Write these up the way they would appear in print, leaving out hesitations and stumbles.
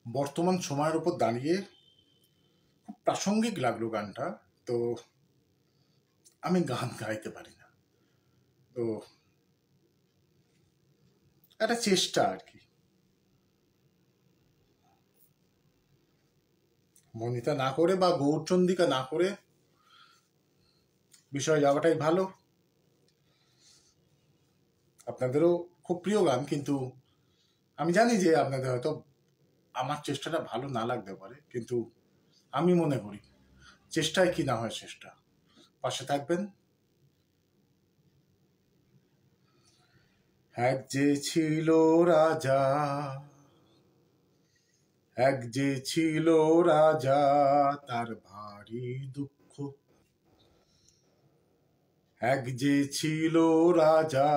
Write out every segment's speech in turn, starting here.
বর্তমান সময়ের উপর দাঁড়িয়ে খুব প্রাসঙ্গিক লাগলো গানটা। তো আমি গান গাইতে পারি না, তো একটা চেষ্টা আর কি। মনিতা না করে বা গৌরচন্দিকা না করে বিষয় যাওয়াটাই ভালো। আপনাদেরও খুব প্রিয় গান, কিন্তু আমি জানি যে আপনাদের হয়তো আমার চেষ্টাটা ভালো না লাগতে পারে, কিন্তু আমি মনে করি চেষ্টায় কি না হয় চেষ্টা। পাশে থাকবেন। এক যে ছিল রাজা, এক যে ছিল রাজা, তার ভারী দুঃখ। এক যে ছিল রাজা,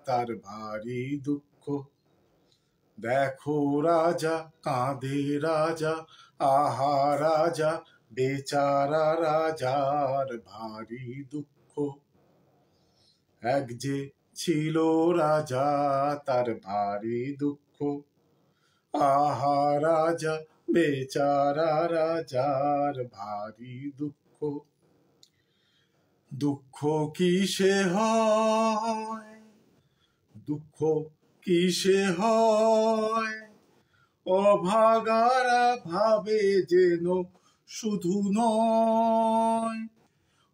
তার ভারী দুঃখ। দেখো রাজা কাঁদে রাজা, আহা রাজা বেচারা রাজার ভারী দুঃখ। এক যে ছিল রাজা, তার ভারী দুঃখ। আহা রাজা বেচারা রাজার ভারী দুঃখ। দুঃখ কিসে হয়, দুঃখ কিসে হয়, অভাগারা ভাবে যেন শুধু নয়।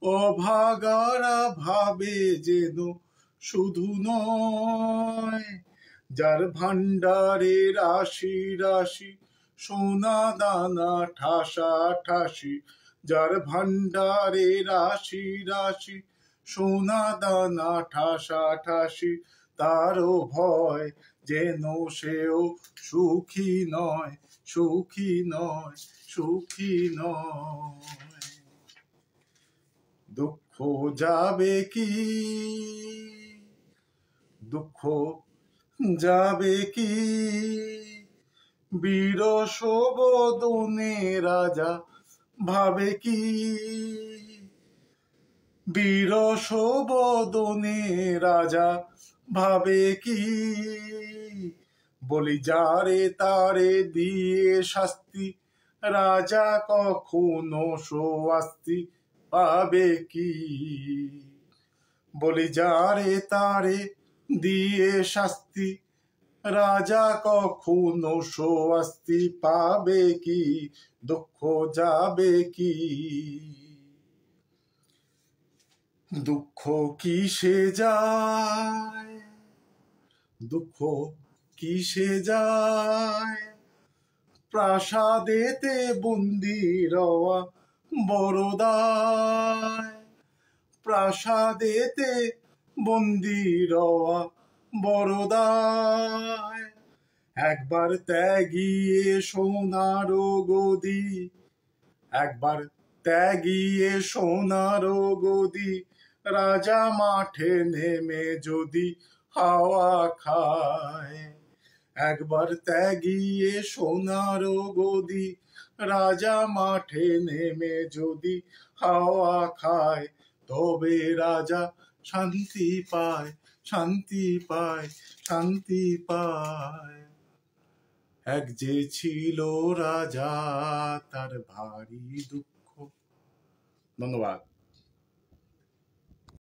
অভাগারা ভাবে যেন শুধু নয়। যার ভান্ডারে রাশি রাশি সোনা দানা ঠাসা ঠাসি, যার ভান্ডারে রাশি রাশি সোনা দানা ঠাসা ঠাসি, তারও ভয় যেন সেও সুখী নয়, সুখী নয়, সুখী নয়। দুঃখ যাবে কি, দুঃখ যাবে কি, বিরস বদনে রাজা ভাবে কি, বিরস বদনে রাজা ভাবে কি। বলি যারে তারে দিয়ে শাস্তি, রাজা কখনো স্বস্তি পাবে কি। বলি যারে তারে দিয়ে শাস্তি, রাজা কখনো স্বস্তি পাবে কি। দুঃখ যাবে কি, দুঃখ কিসে যায়, দুঃখ কিসে যায়, প্রাসাদেতে বন্দি রওয়া বড় দায়। প্রাসাদেতে বন্দি রওয়া বড় দায়। একবার ত্যাগিয়ে সোনার গদি, একবার ত্যাগিয়ে সোনার গদি, রাজা মাঠে নেমে যদি হাওয়া খায়। একবার ত্যাগিয়ে সোনার গদি, রাজা মাঠে নেমে যদি হাওয়া খায়, তবে রাজা শান্তি পায়, শান্তি পায়, শান্তি পায়। এক যে ছিল রাজা, তার ভারী দুঃখ। ধন্যবাদ।